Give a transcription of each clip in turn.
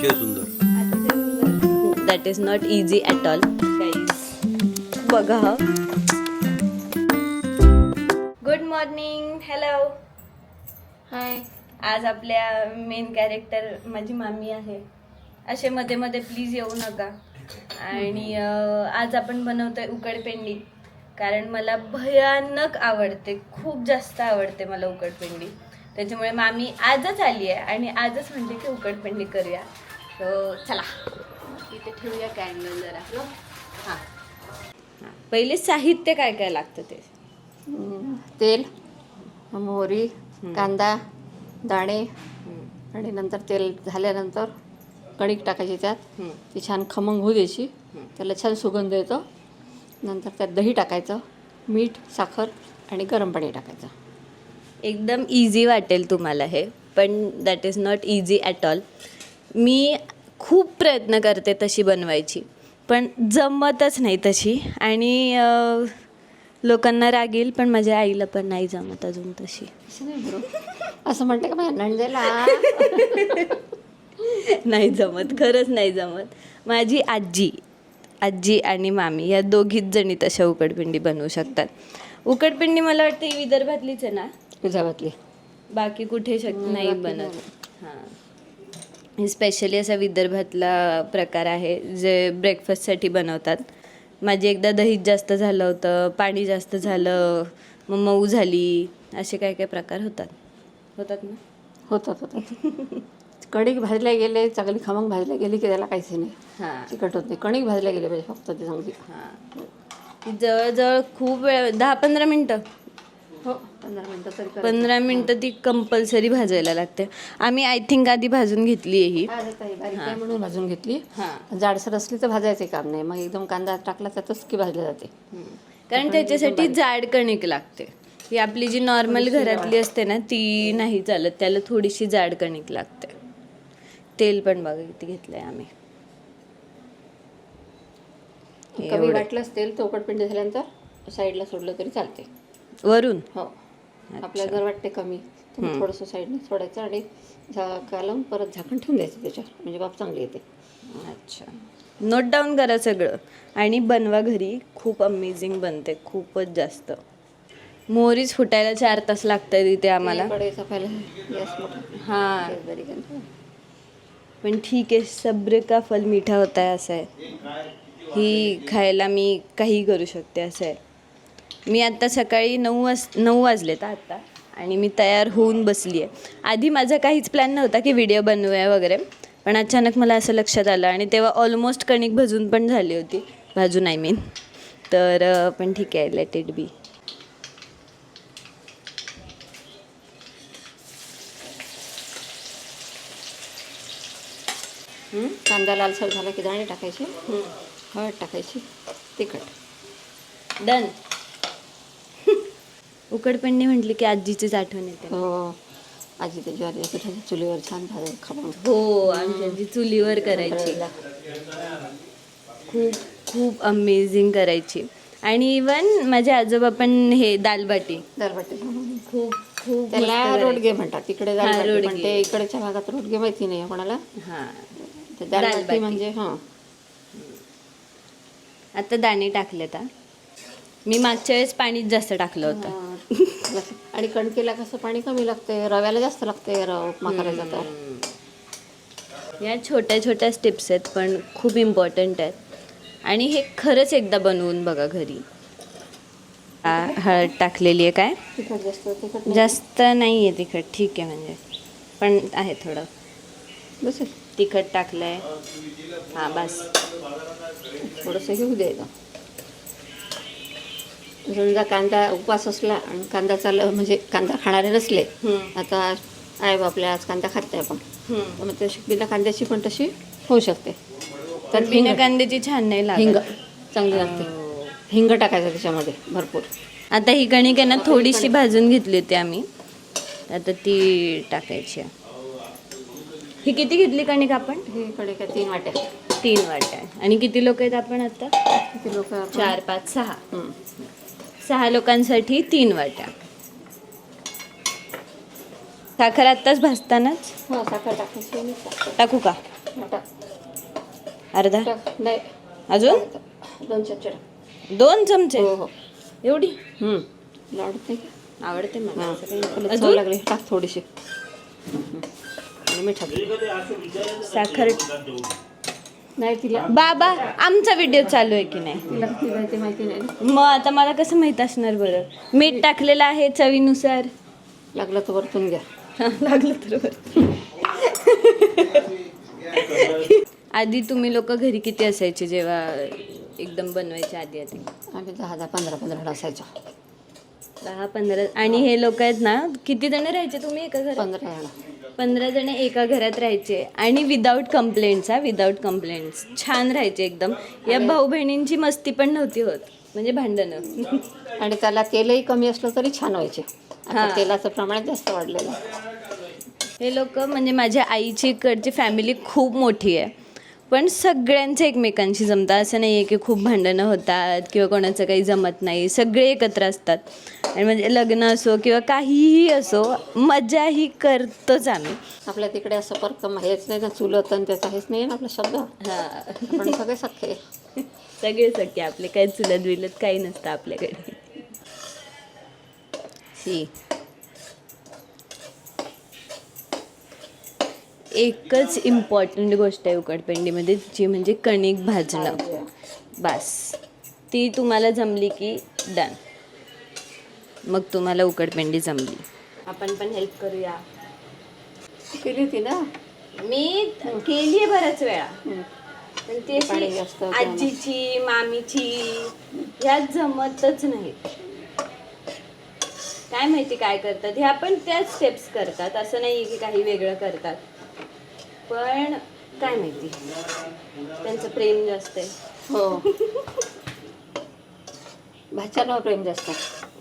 अतिशय सुंदर. That is not easy at all guys. बघा. Good morning. हॅलो. हाय. आज आपल्या मेन कॅरेक्टर माझी मामी आहे. असे मध्ये मध्ये प्लीज येऊ नका. आणि आज आपण बनवतोय उकडपेंडी, कारण मला भयानक आवडते, खूप जास्त आवडते मला उकडपेंडी. त्याच्यामुळे मामी आजच आली आहे आणि आजच म्हणते की उकडपेंडी करूया. तर चला इथे ठेवूया कॅन्डल जरा. हां, पहिले साहित्य काय काय लागतं ते. तेल, मोहरी, कांदा, दाणे आणि नंतर तेल झाल्यानंतर कणिक टाकायची त्यात. ती छान खमंग होऊ द्यायची. त्याला छान सुगंध येतो. नंतर त्यात दही टाकायचं, मीठ, साखर आणि गरम पाणी टाकायचं. एकदम इझी वाटेल तुम्हाला हे, पण that is not easy at all. मी खूप प्रयत्न करते तशी बनवायची, पण जमतच नाही तशी. आणि लोकांना राग येईल, पण माझ्या आईला पण नाही जमत अजून तशी. असं म्हणते का माझ्या नंदेला? नाही जमत, खरंच नाही जमत. माझी आजी आणि मामी या दोघीच जणी तशा उकडपिंडी बनवू शकतात. उकडपिंडी मला वाटतं ही विदर्भातलीच आहे ना? विदर्भातली. बाकी कुठे नाही बनत. हां, स्पेशली असा विदर्भातला प्रकार आहे जे ब्रेकफास्टसाठी बनवतात. माझी एकदा दहीत जास्त झालं होतं, पाणी जास्त झालं, मग मऊ झाली, असे काय काय प्रकार होतात ना. होतात. कणिक भाजल्या गेले, चांगली खमंग भाजल्या गेली की त्याला काहीच नाही. हां, तिखट होत नाही. कणिक भाजल्या गेले पाहिजे फक्त ते चांगली. हां, ती जवळजवळ खूप वेळ, 10-15 मिनटं. हो, 15 मिनटं तरी. 15 मिनटं ती कंपल्सरी भाजायला लागते. आम्ही आय थिंक आधी भाजून घेतली आहे ही. बारीक आहे म्हणून भाजून घेतली. हां, जाडसर असली तर भाजायचे काम नाही. मग एकदम कांदा टाकला त्यातच की भाजली जाते. कारण त्याच्यासाठी जाड कणिक लागते. ही आपली जी नॉर्मल घरातली असते ना ती नाही चालत, त्याला थोडीशी जाड कणिक लागते. तेल पण बघा किती घेतलंय आम्ही. कमी वाटलंच तेल तर उकडपिंडी झाल्यानंतर साईडला सोडलं तरी चालते. वरून. हो, आपल्याला जर वाटते कमी तर मग थोडंसं साईडने सोडायचं आणि घालून परत झाकण ठेवून द्यायचं त्याच्यावर, म्हणजे वाफ चांगली येते. अच्छा, नोट डाऊन करा सगळं आणि बनवा घरी. खूप अमेझिंग बनते, खूपच जास्त. मोहरीच फुटायला 4 तास लागतात इथे आम्हाला. हां, पण ठीक आहे, सब्र का फल मीठा होता है असं आहे. ही खायला मी काही करू शकते असं आहे. मी आत्ता सकाळी 9 वाजलेत आत्ता आणि मी तयार होऊन बसली आहे. आधी माझा काहीच प्लॅन नव्हता की व्हिडिओ बनवूया वगैरे, पण अचानक मला असं लक्षात आलं आणि तेव्हा ऑलमोस्ट कणिक भाजून पण झाली होती. भाजून आय मीन. तर पण ठीक आहे, लेट इट बी. कांदा लालसर झाला की दाणे टाकायचे, हळद टाकायची, तिखट. डन. उकडपेंडी म्हटली की आजीचीच आठवण येते. हो, आजी त्या ज्वारीच्या पिठाच्या चुलीवर छान भाजून खमंग. हो, आमची आजी चुलीवर करायची. खूप खूप अमेझिंग करायची. आणि इवन माझे आजोबा पण हे दालबाटी खूप खूप त्याला रोडगे म्हणतात. तिकडे दालबाटी म्हणते, इकडच्या भागात रोडगे माहिती नाही कोणाला. हां, दालबाटी म्हणजे. हां, आता दाणे टाकलेत. मी मागच्या वेळेस पाणीच जास्त टाकलं होतं. आणि कणकेला कसं पाणी कमी लागते, रव्याला जास्त लागते. रवा उपमा करायचा तर. या छोट्या छोट्या स्टेप्स आहेत पण खूप इम्पॉर्टंट आहेत. आणि हे खरंच एकदा बनवून बघा घरी. हळद टाकलेली आहे. काय जास्त नाही आहे तिखट, ठीक आहे म्हणजे, पण आहे थोडं. बस तिखट टाकलंय. हां, बस थोडंसं घेऊ द्यायचं. समजा कांदा उपवास असला आणि कांदा म्हणजे कांदा खाणारे नसले, आता आहे आपल्या आज कांदा खात नाही आपण, तर मग तशी बिना कांद्याची पण तशी होऊ शकते. तर बिना कांद्याची छान नाही लागत. हिंग चांगली लागते. हिंग टाकायचं त्याच्यामध्ये भरपूर. आता ही कणिक आहे ना थोडीशी भाजून घेतली होती आम्ही, आता ती टाकायची. ही किती घेतली कणिक आपण? ही कणिक 3 वाट्या. 3 वाट्या. आणि किती लोक आहेत आपण आता? किती लोक? 4, 5, 6 लोकांसाठी 3 वाट्या. साखर आत्ताच भाजतानाच हो, साखर टाकायची. टाकू का? अर्धा नाही, अजून 2 चमचे. 2 चमचे. हो हो. एवढी तुला आवडते का? आवडते मला. हां, तुला चव अजून? लागली टाक थोडीशी. आणि मीठ टाक. साखर. नाही तिला बाबा आमचा व्हिडिओ चालू आहे की नाही? तिला किती माहिती माहिती नाही ना. मग आता मला कसं माहित असणार बरं? मीठ टाकलेलं आहे चवीनुसार. लागलं तर वरतून घ्या. लागलं तर आधी तुम्ही लोक घरी किती असायचे जेव्हा एकदम बनवायचे आधी? आम्ही 10-15 असायचो. 10-15. आणि हे लोक आहेत ना, किती जण राहायचे तुम्ही एका घरात? 15 जण. 15 जण एका घरात राहायचे आणि विदाऊट कंप्लेंट्स छान राहायचे एकदम. या भाऊ बहिणींची मस्ती पण नव्हती होत, म्हणजे भांडणं. आणि त्याला तेलही कमी असलं तरी छान व्हायचे. आता हां. तेलाचं प्रमाण जास्त वाढलेलं. हे लोक म्हणजे माझ्या आईची इकडची फॅमिली खूप मोठी आहे, पण सगळ्यांचे एकमेकांशी जमतात. असं नाही आहे की खूप भांडणं होतात किंवा कोणाचं काही जमत नाही. सगळे एकत्र असतात आणि म्हणजे लग्न असो किंवा काहीही असो, मजाही करतोच आम्ही. आपल्या तिकडे असं परक हेच नाही ना, चुलत आणि त्याचा हेच नाही ना आपला शब्द. हां, आपण सगळे सख्खे. सगळे सगळे आपले काही चुलत बिलत काही नसतं आपल्याकडे. सी एकच इम्पॉर्टंट गोष्ट आहे उकडपेंडीमध्ये, जी म्हणजे कणिक भाजणं. बस ती तुम्हाला जमली की डन, मग तुम्हाला उकडपेंडी जमली. आपण पण हेल्प करूया. केली होती ना मी केली आहे बऱ्याच वेळा, पण ती पाणी अशी जास्त आजीची मामीची ह्यात जमतच नाही. काय माहिती काय करतात ह्या, पण त्याच स्टेप्स करतात. असं नाही की काही वेगळं करतात, पण काय माहिती त्यांचं प्रेम जास्त आहे. हो. भाच्यांवर प्रेम जास्त.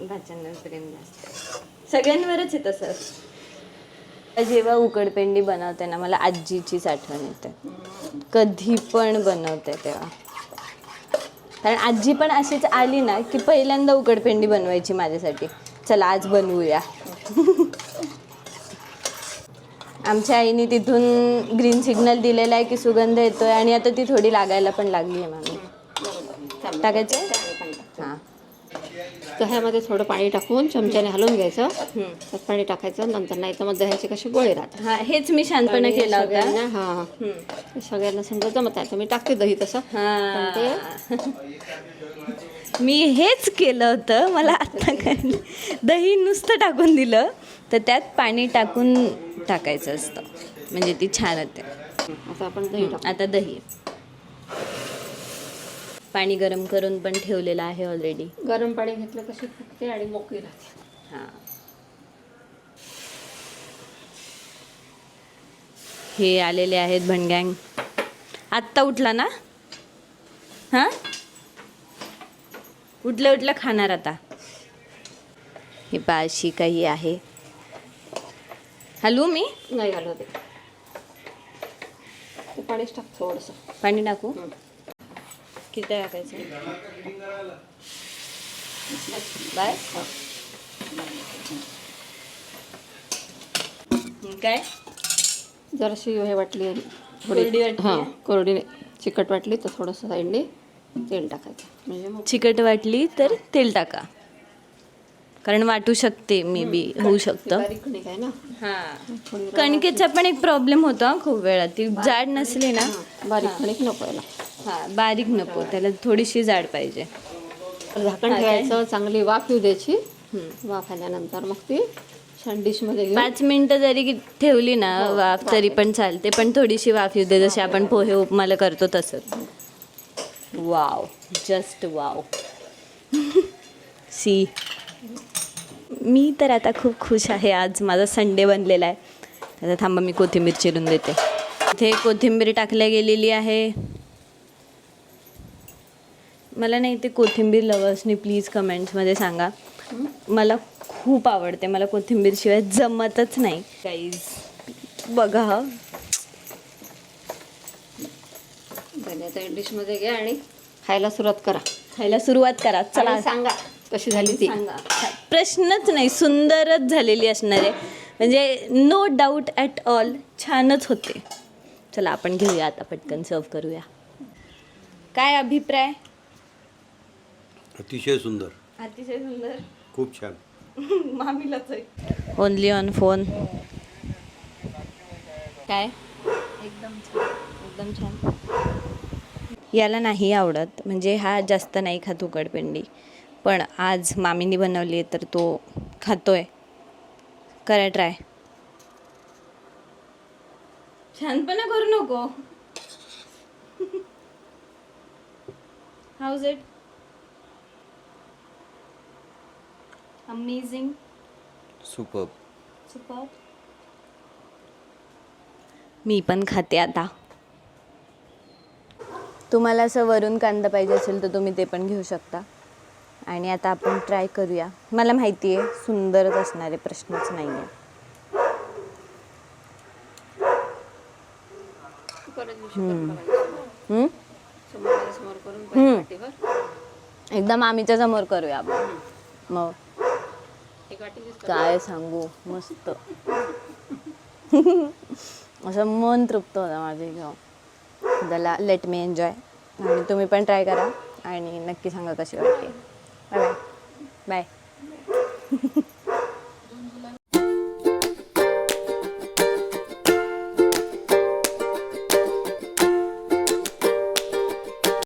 भाच्यांवर प्रेम जास्त आहे. सगळ्यांवरच आहे तसं. जेव्हा उकडपेंडी बनवते ना, मला आजीचीच आठवण येते. कधी पण बनवते तेव्हा. कारण आजी पण अशीच आली ना की पहिल्यांदा उकडपेंडी बनवायची माझ्यासाठी. चला आज बनवूया. आमच्या आईने तिथून ग्रीन सिग्नल दिलेला आहे की सुगंध येतोय, आणि आता ती थोडी लागायला पण लागली आहे. मामी टाकायचं. हां, तर ह्यामध्ये थोडं पाणी टाकून चमच्याने हलवून घ्यायचं. त्यात पाणी टाकायचं. नंतर नाही तर मग दह्याचे कसे गोळे राहतात. हां, हेच मी शांतपणे केला होता. हां, सगळ्यांना समजा जमत आहे. तर मी टाकते दही तसं. पण ते मी हेच केलं होतं. मला आता कळलं. दही नुसतं टाकून दिलं तर त्यात पाणी टाकून टाकायचं असतं, म्हणजे ती छान होते. आता आपण दही टाकू. आता दही पाणी गरम करून पण ठेवलेलं आहे ऑलरेडी. गरम पाणी घेतलं कशी फुगते आणि मोकळी राहते. हां, हे आलेले आहेत भणगँग. आत्ता उठला ना? हां, उठलं खाणार आता. हे पाशी काही आहे. हलवू मी? नाही घालू ते. पाणीच टाक थोडंसं. पाणी टाकू? किती टाकायचं? बाय. काय जराशी हे वाटली कोरडी वाटली? हां, कोरडी नाही, चिकट वाटली तर थोडंसं साईडने तेल टाकायचं. म्हणजे मग चिकट वाटली तर तेल टाका, कारण वाटू शकते, मे बी होऊ शकतं. बारीक कणिक आहे ना. हां, कणकेचा पण एक प्रॉब्लेम होतो हां खूप वेळा. ती जाड नसली ना. बारीक कणिक नको याला. हां, बारीक नको, त्याला थोडीशी जाड पाहिजे. झाकण ठेवायचं, चांगली वाफ येऊ द्यायची. वाफ आल्यानंतर मग ती छान डिशमध्ये घेऊन 5 मिनिटं जरी ठेवली ना वाफ तरी पण चालते, पण थोडीशी वाफ येऊ दे, जशी आपण पोहे उपमाला करतो तसंच. Wow, just wow. सी, मी तर आता खूप खुश आहे. आज माझा संडे बनलेला आहे. आता थांबा, मी कोथिंबीर चिरून देते. इथे कोथिंबीर टाकल्या गेलेली आहे. मला नाही ते कोथिंबीर लवर्सनी प्लीज कमेंट्समध्ये सांगा. मला खूप आवडते. मला कोथिंबीर शिवाय जमतच नाही. गाईज बघा, धन्याच्या डिशमध्ये घ्या आणि खायला सुरुवात करा. खायला सुरुवात करा. चला आणि सांगा कशी झाली ती. सांगा. प्रश्नच नाही, सुंदरच झालेली असणार आहे. म्हणजे नो डाऊट ॲट ऑल, छानच होते. चला आपण घेऊया आता, पटकन सर्व करूया. काय अभिप्राय? अतिशय सुंदर, अतिशय सुंदर. खूप छान. मामीलाच आहे. Only on phone. काय एकदम छान. याला नाही आवडत, म्हणजे हा जास्त नाही खात उकडपेंडी, पण आज मामीनी बनवली आहे तर तो खातोय. करा ट्राय. छानपणा करू नको. How's it? Amazing. Superb. Super. मी पण खाते आता. तुम्हाला असं वरून कांदा पाहिजे असेल तर तुम्ही ते पण घेऊ शकता. आणि आता आपण ट्राय करूया. मला माहिती आहे सुंदरच असणार आहे, प्रश्नच नाही आहे. एकदम आम्हीच्या समोर करूया आपण. मग काय सांगू, मस्त. असं मन तृप्त होतं माझे घेऊन. त्याला लेट मी एन्जॉय. आणि तुम्ही पण ट्राय करा आणि नक्की सांगा कशी वाटते. Bye bye.